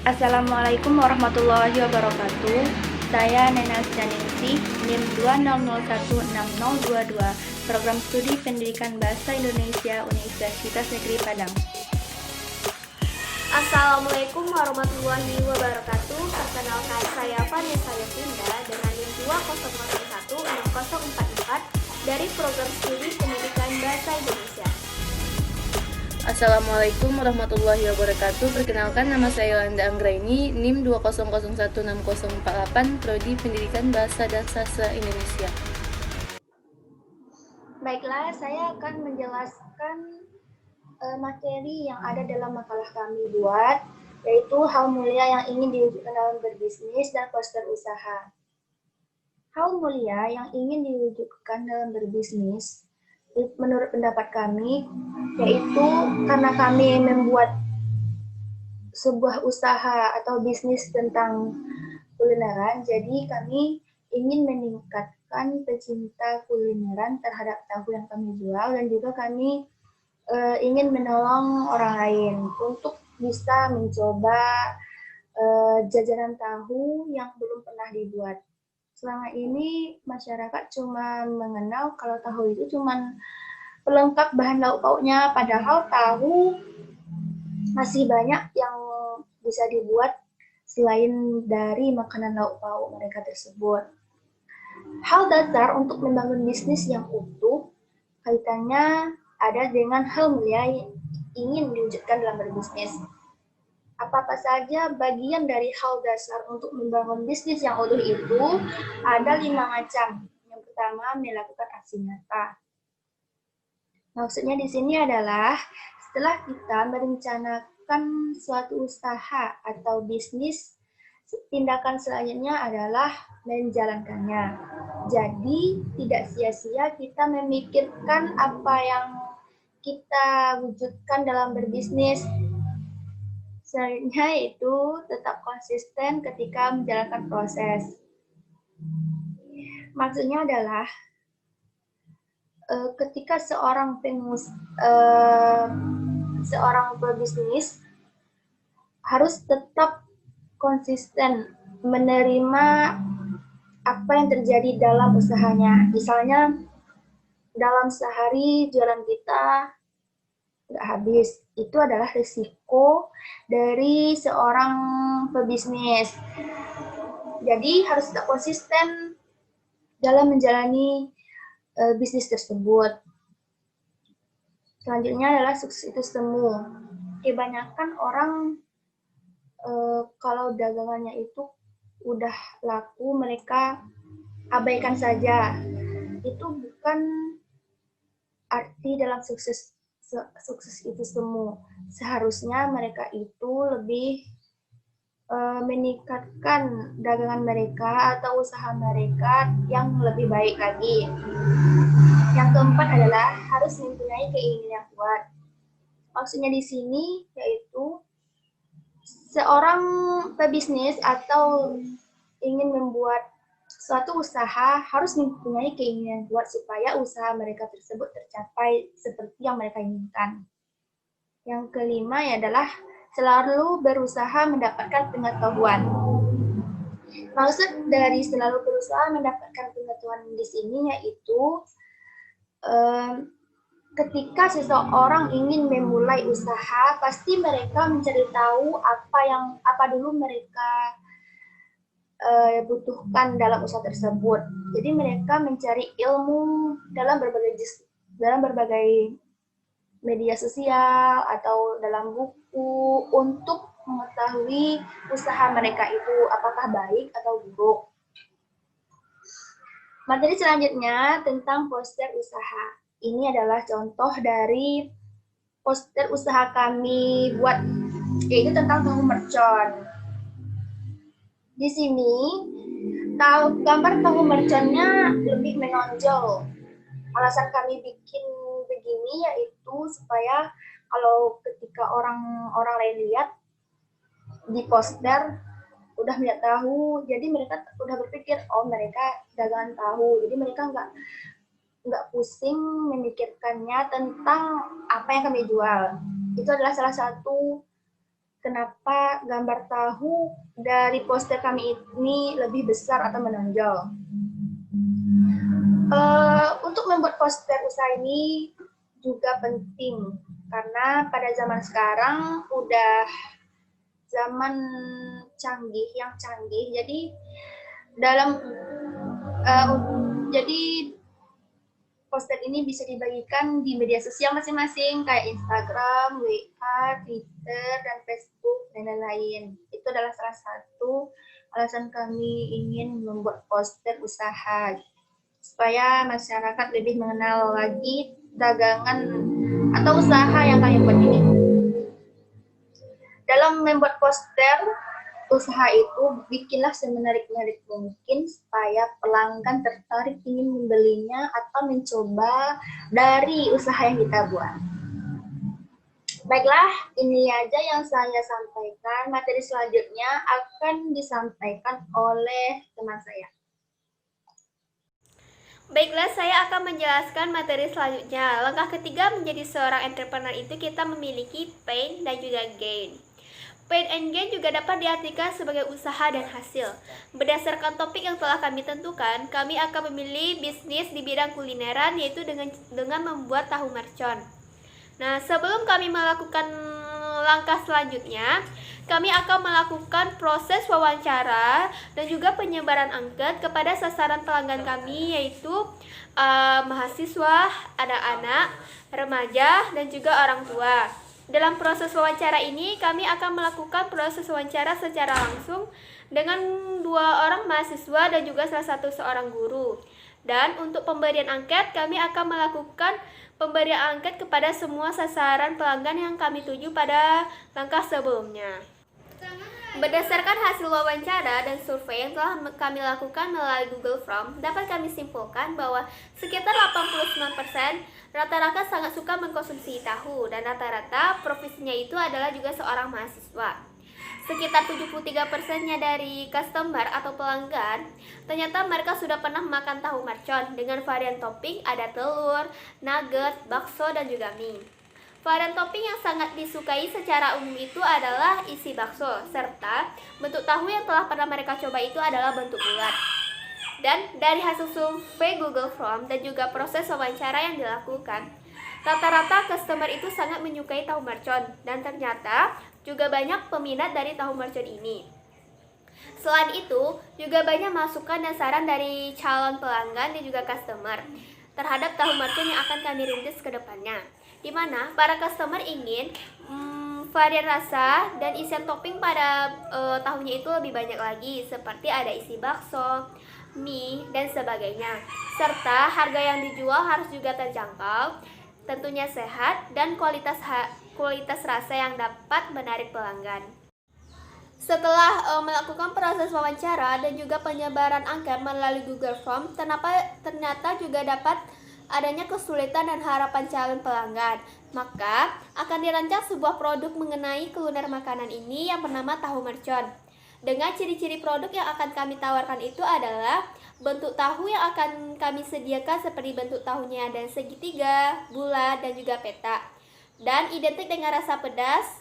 Assalamualaikum warahmatullahi wabarakatuh. Saya Nena Sjaningsih, NIM 200160022, Program Studi Pendidikan Bahasa Indonesia Universitas Negeri Padang. Assalamualaikum warahmatullahi wabarakatuh. Perkenalkan, saya Vanessa Yofinda dengan NIM 200160044 dari Program Studi Pendidikan Bahasa Indonesia. Assalamualaikum warahmatullahi wabarakatuh. Perkenalkan, nama saya Yolanda Anggraini, NIM 200160048, Prodi Pendidikan Bahasa dan Sastra Indonesia. Baiklah, saya akan menjelaskan materi yang ada dalam makalah kami buat, yaitu hal mulia yang ingin diwujudkan dalam berbisnis dan poster usaha. Hal mulia yang ingin diwujudkan dalam berbisnis, menurut pendapat kami, yaitu karena kami membuat sebuah usaha atau bisnis tentang kulineran, jadi kami ingin meningkatkan pecinta kulineran terhadap tahu yang kami jual, dan juga kami ingin menolong orang lain untuk bisa mencoba jajanan tahu yang belum pernah dibuat. Selama ini masyarakat cuma mengenal kalau tahu itu cuma pelengkap bahan lauk pauknya, padahal tahu masih banyak yang bisa dibuat selain dari makanan lauk pauk mereka tersebut. Hal dasar untuk membangun bisnis yang utuh kaitannya ada dengan hal mulia yang ingin diwujudkan dalam berbisnis. Apa-apa saja bagian dari hal dasar untuk membangun bisnis yang utuh itu ada 5 macam. Yang pertama, melakukan aksi nyata. Maksudnya di sini adalah setelah kita merencanakan suatu usaha atau bisnis, tindakan selanjutnya adalah menjalankannya. Jadi tidak sia-sia kita memikirkan apa yang kita wujudkan dalam berbisnis. Selanjutnya itu tetap konsisten ketika menjalankan proses. Maksudnya adalah ketika seorang pebisnis harus tetap konsisten menerima apa yang terjadi dalam usahanya. Misalnya dalam sehari jualan kita nggak habis, itu adalah risiko dari seorang pebisnis. Jadi harus tetap konsisten dalam menjalani bisnis tersebut. Selanjutnya adalah sukses itu semu. Kebanyakan orang kalau dagangannya itu udah laku, mereka abaikan saja. Itu bukan arti dalam sukses itu semu. Seharusnya mereka itu lebih meningkatkan dagangan mereka atau usaha mereka yang lebih baik lagi. Yang keempat adalah harus mempunyai keinginan yang kuat. Maksudnya di sini yaitu seorang pebisnis atau ingin membuat suatu usaha harus mempunyai keinginan kuat supaya usaha mereka tersebut tercapai seperti yang mereka inginkan. Yang kelima adalah selalu berusaha mendapatkan pengetahuan. Maksud dari selalu berusaha mendapatkan pengetahuan di sini yaitu ketika seseorang ingin memulai usaha, pasti mereka mencari tahu apa dulu mereka butuhkan dalam usaha tersebut. Jadi mereka mencari ilmu dalam berbagai media sosial atau dalam buku untuk mengetahui usaha mereka itu apakah baik atau buruk. Materi selanjutnya tentang poster usaha. Ini adalah contoh dari poster usaha kami buat, yaitu tentang tahu mercon. Di sini gambar tahu merconnya lebih menonjol. Alasan kami bikin begini yaitu supaya kalau ketika orang lain lihat di poster udah melihat tahu, jadi mereka udah berpikir oh mereka dagangan tahu, jadi mereka nggak pusing memikirkannya tentang apa yang kami jual. Itu adalah salah satu kenapa gambar tahu dari poster kami ini lebih besar atau menonjol. Untuk membuat poster usaha ini juga penting karena pada zaman sekarang udah zaman yang canggih. Jadi jadi poster ini bisa dibagikan di media sosial masing-masing kayak Instagram, WA, Twitter, dan Facebook dan lain-lain. Itu adalah salah satu alasan kami ingin membuat poster usaha supaya masyarakat lebih mengenal lagi dagangan atau usaha yang kami buat ini. Dalam membuat poster usaha itu, bikinlah semenarik-menarik mungkin supaya pelanggan tertarik ingin membelinya atau mencoba dari usaha yang kita buat. Baiklah, ini aja yang saya sampaikan. Materi selanjutnya akan disampaikan oleh teman saya. Baiklah, saya akan menjelaskan materi selanjutnya. Langkah ketiga menjadi seorang entrepreneur itu kita memiliki pain dan juga gain. Pain and gain juga dapat diartikan sebagai usaha dan hasil. Berdasarkan topik yang telah kami tentukan, kami akan memilih bisnis di bidang kulineran, yaitu dengan membuat tahu mercon. Nah, sebelum kami melakukan langkah selanjutnya, kami akan melakukan proses wawancara dan juga penyebaran angket kepada sasaran pelanggan kami, yaitu mahasiswa, anak-anak, remaja, dan juga orang tua. Dalam proses wawancara ini, kami akan melakukan proses wawancara secara langsung dengan 2 orang mahasiswa dan juga seorang guru. Dan untuk pemberian angket, kami akan melakukan pemberian angket kepada semua sasaran pelanggan yang kami tuju pada langkah sebelumnya. Berdasarkan hasil wawancara dan survei yang telah kami lakukan melalui Google Form, dapat kami simpulkan bahwa sekitar 89% rata-rata sangat suka mengkonsumsi tahu, dan rata-rata profesinya itu adalah juga seorang mahasiswa. Sekitar 73%-nya dari customer atau pelanggan, ternyata mereka sudah pernah makan tahu mercon dengan varian topping ada telur, nugget, bakso, dan juga mie. Varian topping yang sangat disukai secara umum itu adalah isi bakso, serta bentuk tahu yang telah pernah mereka coba itu adalah bentuk bulat. Dan dari hasil survei Google Form dan juga proses wawancara yang dilakukan, rata-rata customer itu sangat menyukai tahu mercon, dan ternyata juga banyak peminat dari tahu mercon ini. Selain itu, juga banyak masukan dan saran dari calon pelanggan dan juga customer terhadap tahu mercon yang akan kami rintis ke depannya, di mana para customer ingin varian rasa dan isian topping pada tahunya itu lebih banyak lagi, seperti ada isi bakso, mie, dan sebagainya. Serta harga yang dijual harus juga terjangkau, tentunya sehat, dan kualitas rasa yang dapat menarik pelanggan. Setelah melakukan proses wawancara dan juga penyebaran angket melalui Google Form, ternyata juga dapat adanya kesulitan dan harapan calon pelanggan. Maka akan dirancang sebuah produk mengenai kuliner makanan ini yang bernama tahu mercon. Dengan ciri-ciri produk yang akan kami tawarkan itu adalah bentuk tahu yang akan kami sediakan seperti bentuk tahunya ada segitiga, bulat, dan juga peta, dan identik dengan rasa pedas.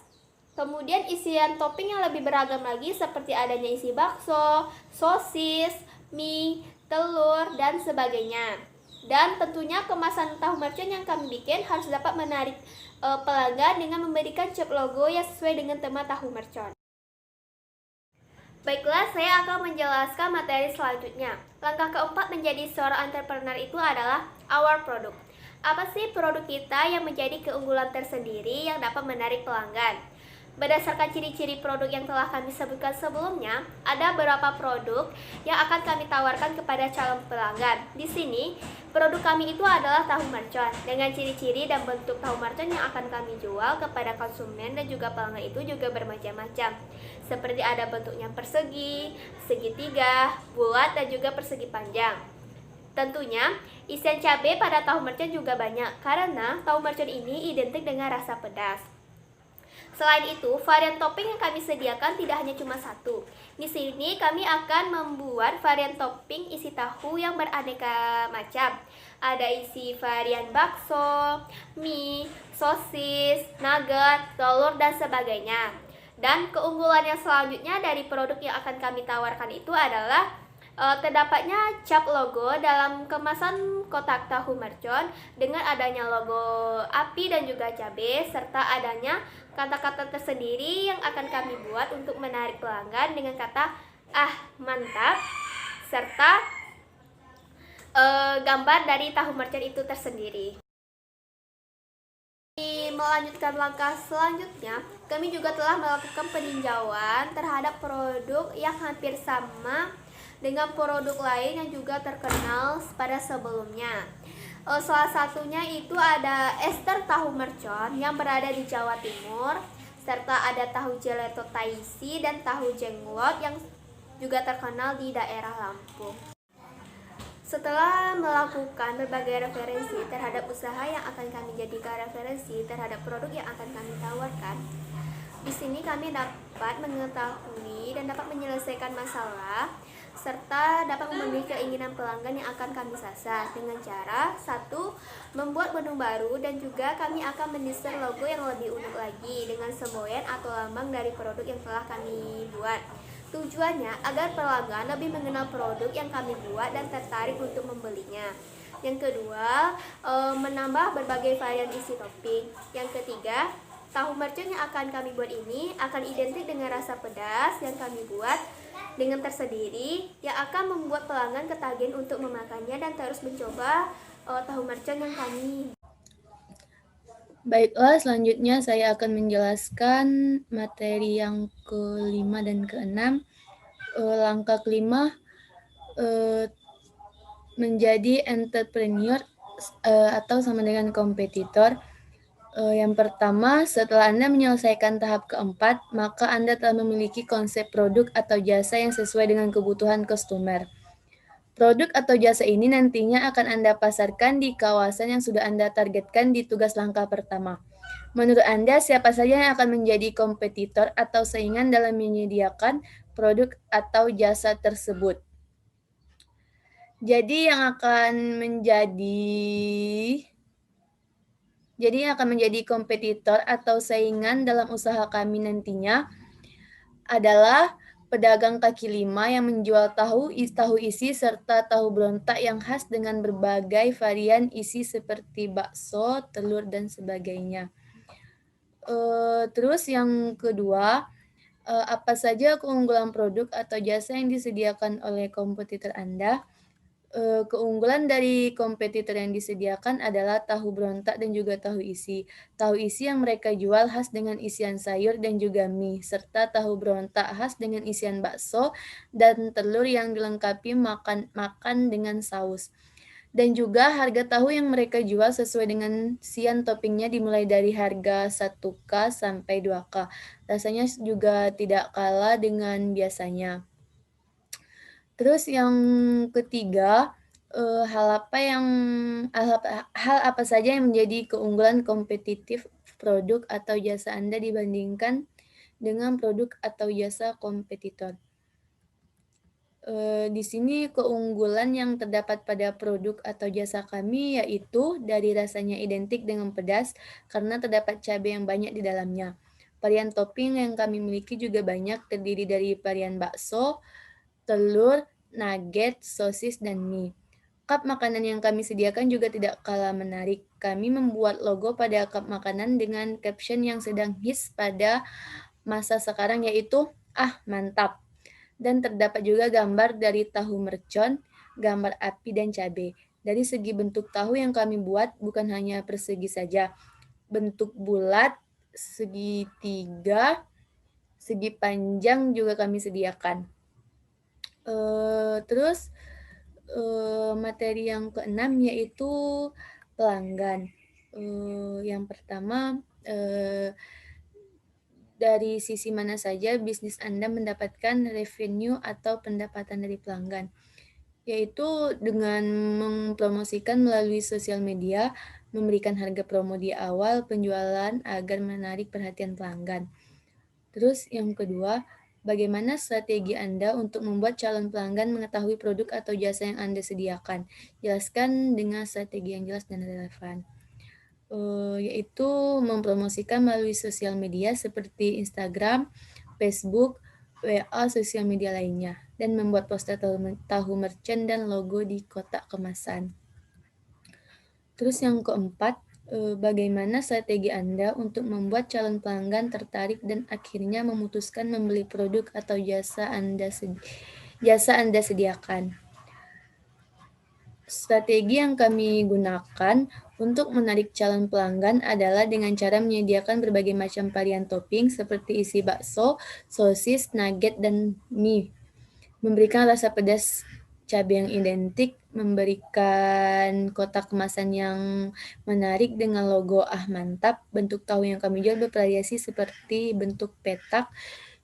Kemudian isian topping yang lebih beragam lagi seperti adanya isi bakso, sosis, mie, telur, dan sebagainya. Dan tentunya kemasan tahu mercon yang kami bikin harus dapat menarik pelanggan dengan memberikan cap logo yang sesuai dengan tema tahu mercon. Baiklah, saya akan menjelaskan materi selanjutnya. Langkah keempat menjadi seorang entrepreneur itu adalah our product. Apa sih produk kita yang menjadi keunggulan tersendiri yang dapat menarik pelanggan? Berdasarkan ciri-ciri produk yang telah kami sebutkan sebelumnya, ada beberapa produk yang akan kami tawarkan kepada calon pelanggan. Di sini, produk kami itu adalah tahu mercon dengan ciri-ciri dan bentuk tahu mercon yang akan kami jual kepada konsumen dan juga pelanggan itu juga bermacam-macam. Seperti ada bentuknya persegi, segitiga, bulat, dan juga persegi panjang. Tentunya, isian cabai pada tahu mercon juga banyak karena tahu mercon ini identik dengan rasa pedas. Selain itu, varian topping yang kami sediakan tidak hanya cuma satu. Di sini kami akan membuat varian topping isi tahu yang beraneka macam. Ada isi varian bakso, mie, sosis, nugget, telur, dan sebagainya. Dan keunggulan yang selanjutnya dari produk yang akan kami tawarkan itu adalah terdapatnya cap logo dalam kemasan kotak tahu mercon dengan adanya logo api dan juga cabai, serta adanya kata-kata tersendiri yang akan kami buat untuk menarik pelanggan dengan kata "ah mantap" serta gambar dari tahu mercon itu tersendiri. Melanjutkan langkah selanjutnya, kami juga telah melakukan peninjauan terhadap produk yang hampir sama dengan produk lain yang juga terkenal pada sebelumnya. Salah satunya itu ada ester tahu mercon yang berada di Jawa Timur, serta ada tahu gelato taisi dan tahu jenglot yang juga terkenal di daerah Lampung. Setelah melakukan berbagai referensi terhadap usaha yang akan kami jadikan referensi terhadap produk yang akan kami tawarkan, di sini kami dapat mengetahui dan dapat menyelesaikan masalah serta dapat memenuhi keinginan pelanggan yang akan kami sasar dengan cara 1. Membuat menu baru, dan juga kami akan mendesain logo yang lebih unik lagi dengan semboyan atau lambang dari produk yang telah kami buat. Tujuannya agar pelanggan lebih mengenal produk yang kami buat dan tertarik untuk membelinya. Yang kedua, menambah berbagai varian isi topping. Yang ketiga, tahu mercon yang akan kami buat ini akan identik dengan rasa pedas yang kami buat dengan tersendiri, yang akan membuat pelanggan ketagihan untuk memakannya dan terus mencoba tahu mercon yang kami. Baiklah, selanjutnya saya akan menjelaskan materi yang kelima dan keenam. Langkah kelima, menjadi entrepreneur atau sama dengan kompetitor. Yang pertama, setelah Anda menyelesaikan tahap keempat, maka Anda telah memiliki konsep produk atau jasa yang sesuai dengan kebutuhan customer. Produk atau jasa ini nantinya akan Anda pasarkan di kawasan yang sudah Anda targetkan di tugas langkah pertama. Menurut Anda, siapa saja yang akan menjadi kompetitor atau saingan dalam menyediakan produk atau jasa tersebut? Jadi yang akan menjadi kompetitor atau saingan dalam usaha kami nantinya adalah pedagang kaki lima yang menjual tahu isi serta tahu berontak yang khas dengan berbagai varian isi seperti bakso, telur, dan sebagainya. Terus yang kedua, apa saja keunggulan produk atau jasa yang disediakan oleh kompetitor Anda? Keunggulan dari kompetitor yang disediakan adalah tahu berontak dan juga tahu isi. Tahu isi yang mereka jual khas dengan isian sayur dan juga mie, serta tahu berontak khas dengan isian bakso dan telur yang dilengkapi makan dengan saus. Dan juga harga tahu yang mereka jual sesuai dengan isian toppingnya dimulai dari harga 1K sampai 2K. Rasanya juga tidak kalah dengan biasanya. Terus yang ketiga, hal apa saja yang menjadi keunggulan kompetitif produk atau jasa Anda dibandingkan dengan produk atau jasa kompetitor? Di sini keunggulan yang terdapat pada produk atau jasa kami yaitu dari rasanya identik dengan pedas karena terdapat cabai yang banyak di dalamnya. Varian topping yang kami miliki juga banyak, terdiri dari varian bakso, telur, nugget, sosis, dan mie. Cup makanan yang kami sediakan juga tidak kalah menarik. Kami membuat logo pada cup makanan dengan caption yang sedang hits pada masa sekarang yaitu "ah mantap". Dan terdapat juga gambar dari tahu mercon, gambar api, dan cabai. Dari segi bentuk tahu yang kami buat bukan hanya persegi saja. Bentuk bulat, segitiga, segi panjang juga kami sediakan. Terus materi yang keenam yaitu pelanggan. Yang pertama, dari sisi mana saja bisnis Anda mendapatkan revenue atau pendapatan dari pelanggan, yaitu dengan mempromosikan melalui sosial media, memberikan harga promo di awal penjualan agar menarik perhatian pelanggan. Terus yang kedua, bagaimana strategi Anda untuk membuat calon pelanggan mengetahui produk atau jasa yang Anda sediakan? Jelaskan dengan strategi yang jelas dan relevan. yaitu mempromosikan melalui sosial media seperti Instagram, Facebook, WA, sosial media lainnya, dan membuat poster tahu merchant dan logo di kotak kemasan. Terus yang keempat, bagaimana strategi Anda untuk membuat calon pelanggan tertarik dan akhirnya memutuskan membeli produk atau jasa Anda sediakan? Strategi yang kami gunakan untuk menarik calon pelanggan adalah dengan cara menyediakan berbagai macam varian topping seperti isi bakso, sosis, nugget, dan mie. Memberikan rasa pedas cabai yang identik, memberikan kotak kemasan yang menarik dengan logo mantap. Bentuk tahu yang kami jual bervariasi seperti bentuk petak,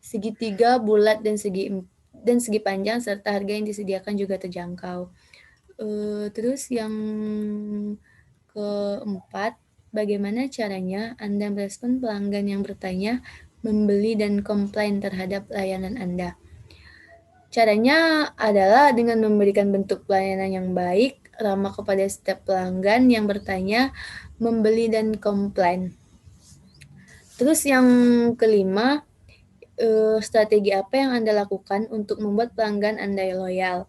segitiga, bulat, dan segi panjang, serta harga yang disediakan juga terjangkau. Terus yang keempat, bagaimana caranya Anda merespon pelanggan yang bertanya, membeli, dan komplain terhadap layanan Anda? Caranya adalah dengan memberikan bentuk pelayanan yang baik, ramah kepada setiap pelanggan yang bertanya, membeli, dan komplain. Terus yang kelima, strategi apa yang Anda lakukan untuk membuat pelanggan Anda loyal?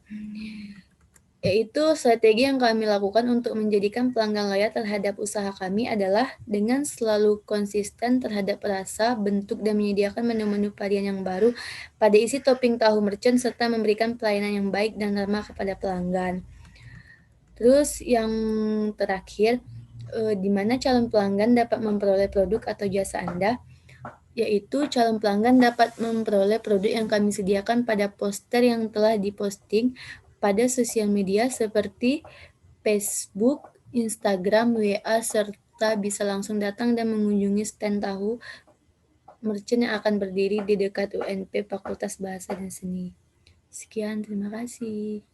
Yaitu strategi yang kami lakukan untuk menjadikan pelanggan loyal terhadap usaha kami adalah dengan selalu konsisten terhadap rasa, bentuk, dan menyediakan menu-menu varian yang baru pada isi topping tahu merchant serta memberikan pelayanan yang baik dan ramah kepada pelanggan. Terus yang terakhir, di mana calon pelanggan dapat memperoleh produk atau jasa Anda? Yaitu calon pelanggan dapat memperoleh produk yang kami sediakan pada poster yang telah diposting pada sosial media seperti Facebook, Instagram, WA, serta bisa langsung datang dan mengunjungi stand tahu merchant yang akan berdiri di dekat UNP Fakultas Bahasa dan Seni. Sekian, terima kasih.